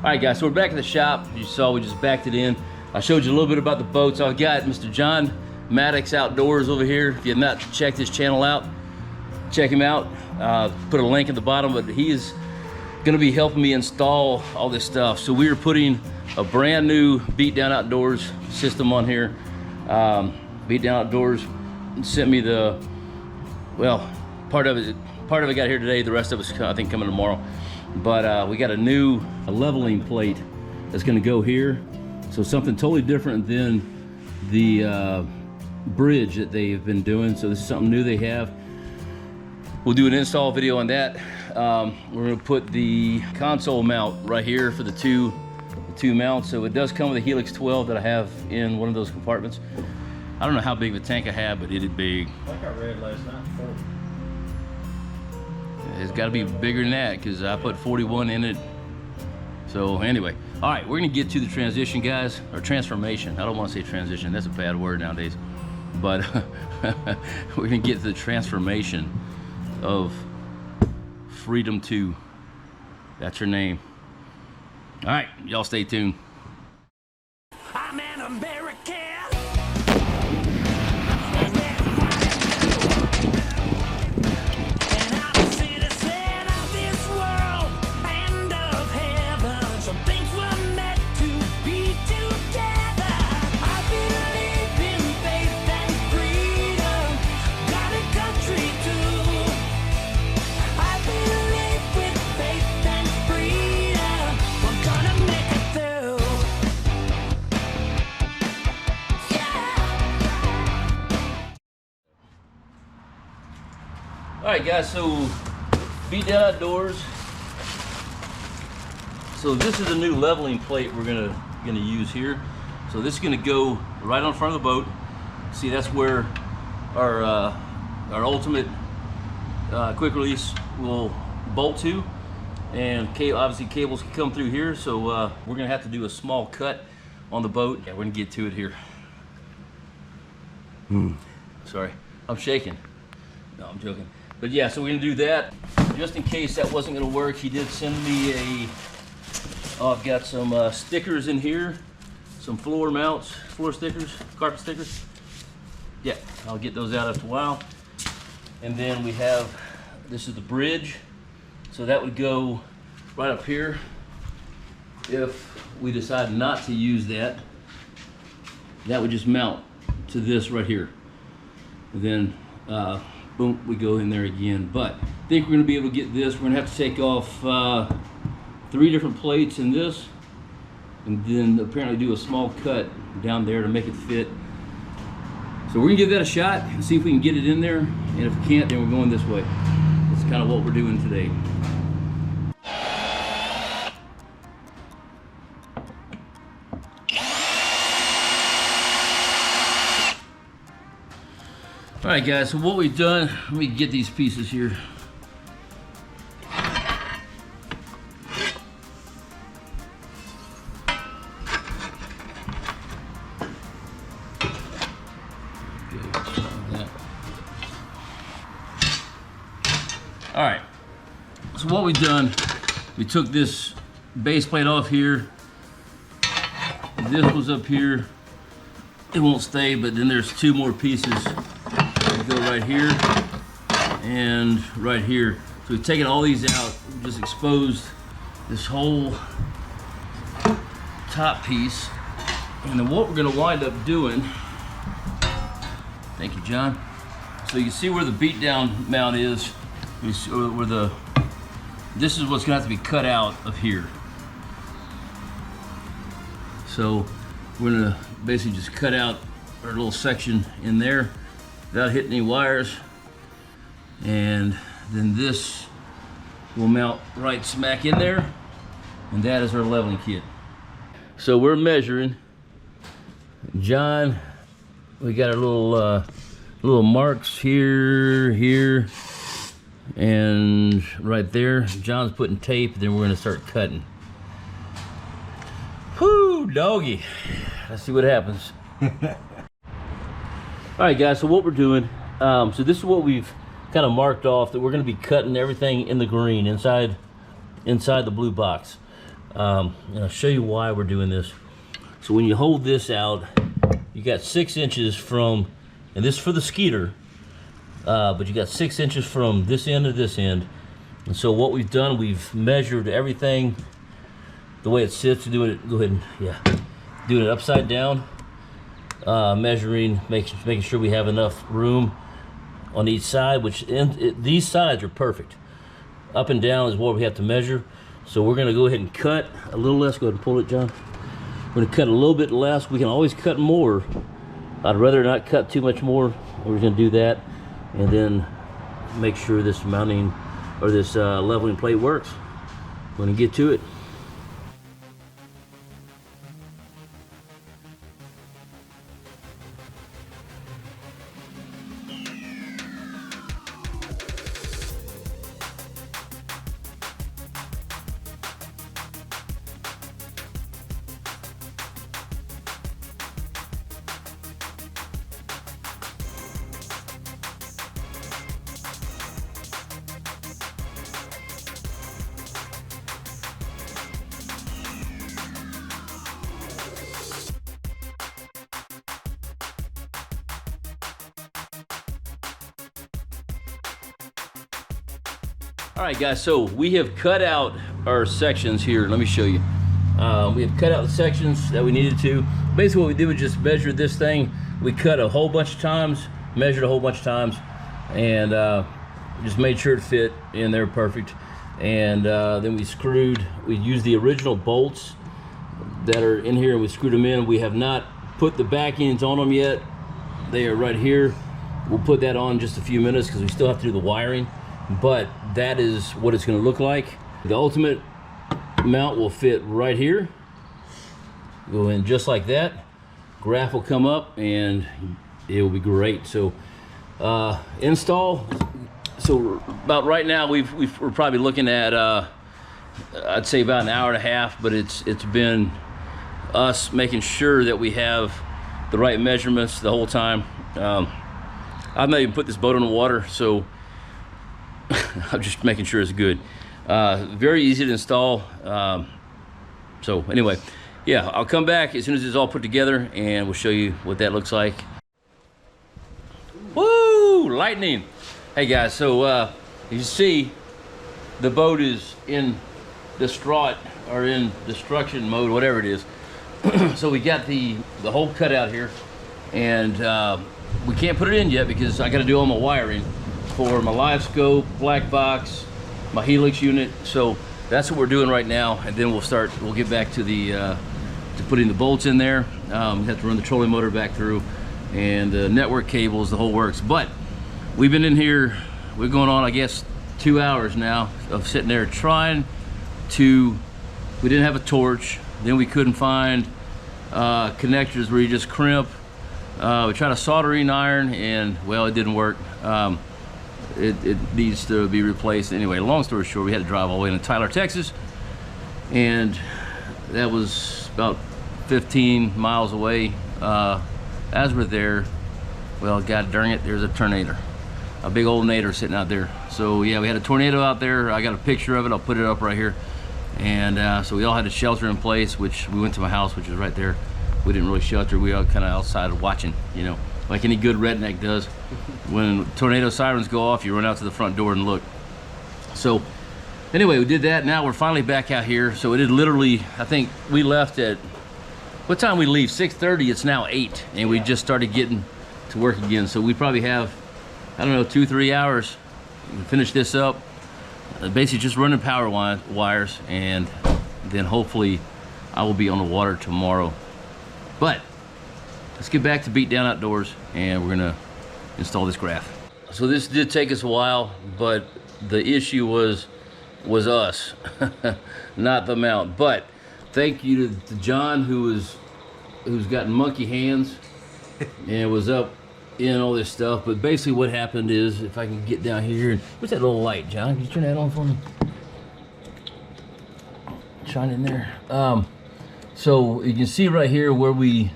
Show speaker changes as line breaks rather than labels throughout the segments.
All right, guys, so we're back at the shop. You saw we just backed it in. I showed you a little bit about the boats. I've got Mr. John Maddox Outdoors over here. If you have not checked his channel out, check him out. Put a link at the bottom, but he is gonna be helping me install all this stuff. So we are putting a brand new BEATDOWN Outdoors system on here. BEATDOWN Outdoors sent me the, well, part of it got here today. The rest of it's, I think, coming tomorrow. But we got a new leveling plate that's gonna go here. So something totally different than the bridge that they've been doing. So this is something new they have. We'll do an install video on that. We're gonna put the console mount right here for the two mounts. So it does come with a Helix 12 that I have in one of those compartments. I don't know how big of a tank I have, but it is big.
Like I read last night, 40.
It's got to be bigger than that because I put 41 in it. So anyway, all right, we're gonna get to the transition, guys, or transformation. I don't want to say transition, that's a bad word nowadays. But we're gonna get to the transformation of Freedom 2. That's her name. All right, y'all stay tuned.
I'm an American.
All right, guys, so BEATDOWN Outdoors. So this is a new leveling plate we're gonna use here. So this is gonna go right on front of the boat. See, that's where our ultimate quick release will bolt to, and obviously cables can come through here. So we're gonna have to do a small cut on the boat. Yeah, we're gonna get to it here. Sorry, I'm shaking. No, I'm joking. But yeah, so we're gonna do that. Just in case that wasn't gonna work, he did send me I've got some stickers in here, some floor mounts, floor stickers, carpet stickers. Yeah, I'll get those out after a while. And then we have, this is the bridge. So that would go right up here. If we decide not to use that, that would just mount to this right here. And then, boom, we go in there again. But I think we're gonna be able to get this. We're gonna have to take off 3 different plates in this, and then apparently do a small cut down there to make it fit. So we're gonna give that a shot and see if we can get it in there. And if we can't, then we're going this way. That's kind of what we're doing today. All right, guys, so what we've done, let me get these pieces here. All right, so what we've done, we took this base plate off here. This was up here. It won't stay, but then there's 2 more pieces. Go right here and right here. So we've taken all these out, just exposed this whole top piece. And then what we're gonna wind up doing, thank you, John. So you can see where the BEATDOWN mount is, where this is what's gonna have to be cut out of here. So we're gonna basically just cut out our little section in there without hitting any wires, and then this will mount right smack in there, and that is our leveling kit. So we're measuring. John, we got our little marks here, and right there. John's putting tape, then we're gonna start cutting. Whoo, doggy. Let's see what happens. All right, guys, so what we're doing, so this is what we've kind of marked off, that we're going to be cutting everything in the green inside the blue box. And I'll show you why we're doing this. So when you hold this out, you got 6 inches from, and this is for the Skeeter, but you got 6 inches from this end to this end. And so what we've done, we've measured everything the way it sits. Doing it, go ahead and, yeah, doing it upside down, measuring, making sure we have enough room on each side, which these sides are perfect. Up and down is what we have to measure. So we're gonna go ahead and cut a little less. Go ahead and pull it, John. We're gonna cut a little bit less. We can always cut more. I'd rather not cut too much more. We're gonna do that, and then make sure this mounting or this leveling plate works. We're gonna get to it. All right, guys, so we have cut out our sections here. Let me show you. We have cut out the sections that we needed to. Basically what we did was just measure this thing. We cut a whole bunch of times, measured a whole bunch of times, and just made sure it fit in there perfect. And then we used the original bolts that are in here, and we screwed them in. We have not put the back ends on them yet. They are right here. We'll put that on in just a few minutes because we still have to do the wiring. But that is what it's going to look like. The ultimate mount will fit right here. Go in just like that. Graph will come up and it will be great. So install. So about right now we're probably looking at I'd say about an hour and a half, but it's been us making sure that we have the right measurements the whole time. I've not even put this boat on the water, so I'm just making sure it's good. Very easy to install. So anyway, yeah, I'll come back as soon as it's all put together and we'll show you what that looks like. Woo, lightning. Hey guys, so you see the boat is in distraught or in destruction mode, whatever it is. So we got the hole cut out here, and we can't put it in yet because I got to do all my wiring for my live scope, black box, my helix unit. So that's what we're doing right now, and then we'll get back to the to putting the bolts in there. We have to run the trolling motor back through, and the network cables, the whole works. But we've been in here, we're going on, I guess, 2 hours now of sitting there trying to, we didn't have a torch, then we couldn't find connectors where you just crimp. We tried a soldering iron and, well, it didn't work. It needs to be replaced. Anyway, long story short, we had to drive all the way into Tyler, Texas, and that was about 15 miles away. As we're there, well, god darn it, there's a tornado, a big old nader sitting out there. So yeah, we had a tornado out there. I got a picture of it, I'll put it up right here. And so we all had to shelter in place, which we went to my house, which is right there. We didn't really shelter, we were kind of outside watching, you know, like any good redneck does. When tornado sirens go off, you run out to the front door and look. So anyway, we did that. Now we're finally back out here. So it is literally, I think we left at, what time we leave? 6:30, it's now 8, and we just started getting to work again. So we probably have, I don't know, 2-3 hours to finish this up. Basically just running power wires, and then hopefully I will be on the water tomorrow. But let's get back to BEATDOWN Outdoors, and we're gonna install this graph. So this did take us a while, but the issue was us, not the mount. But thank you to John, who's gotten monkey hands and was up in all this stuff. But basically what happened is, if I can get down here, what's that little light, John? Can you turn that on for me? Shine in there. So you can see right here where we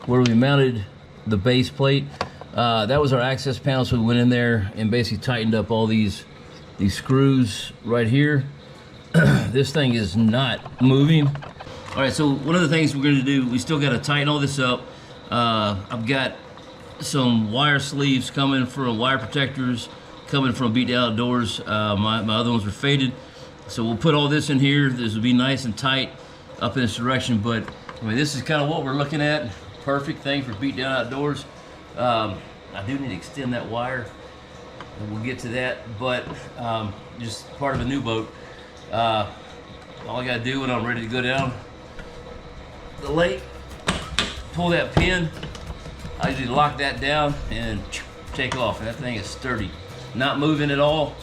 mounted the base plate. That was our access panel, so we went in there and basically tightened up all these screws right here. this thing is not moving. All right, so one of the things we're gonna do, we still gotta tighten all this up. I've got some wire sleeves coming from wire protectors coming from BEATDOWN Outdoors. My other ones were faded. So we'll put all this in here. This will be nice and tight up in this direction, but I mean, this is kind of what we're looking at. Perfect thing for BEATDOWN Outdoors. I do need to extend that wire, and we'll get to that, but just part of a new boat. All I gotta do when I'm ready to go down the lake, pull that pin, I usually lock that down and take off, and that thing is sturdy. Not moving at all.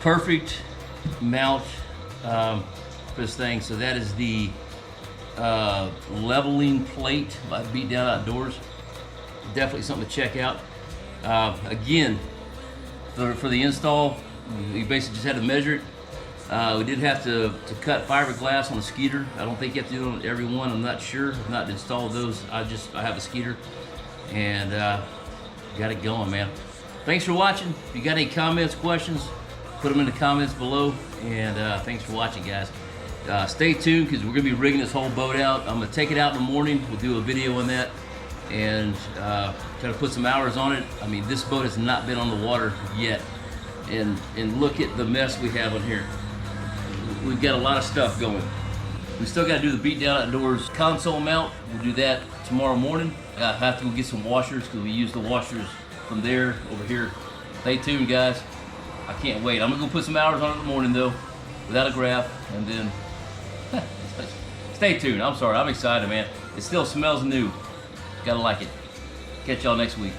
Perfect mount for this thing. So that is the leveling plate by BEATDOWN Outdoors. Definitely something to check out. Again, for the install, we basically just had to measure it. We did have to cut fiberglass on the Skeeter. I don't think you have to do it on every one. I'm not sure. I've not installed those. I have a Skeeter, and got it going, man. Thanks for watching. If you got any comments, questions, put them in the comments below. And thanks for watching, guys. Stay tuned, because we're gonna be rigging this whole boat out. I'm gonna take it out in the morning. We'll do a video on that, and try to put some hours on it. I mean, this boat has not been on the water yet, and look at the mess we have on here. We've got a lot of stuff going. We still got to do the BEATDOWN Outdoors console mount. We'll do that tomorrow morning. I have to go get some washers, because we use the washers from there over here. Stay tuned, guys. I can't wait. I'm gonna go put some hours on it in the morning though, without a graph, and then stay tuned. I'm sorry, I'm excited, man. It still smells new. Gotta like it. Catch y'all next week.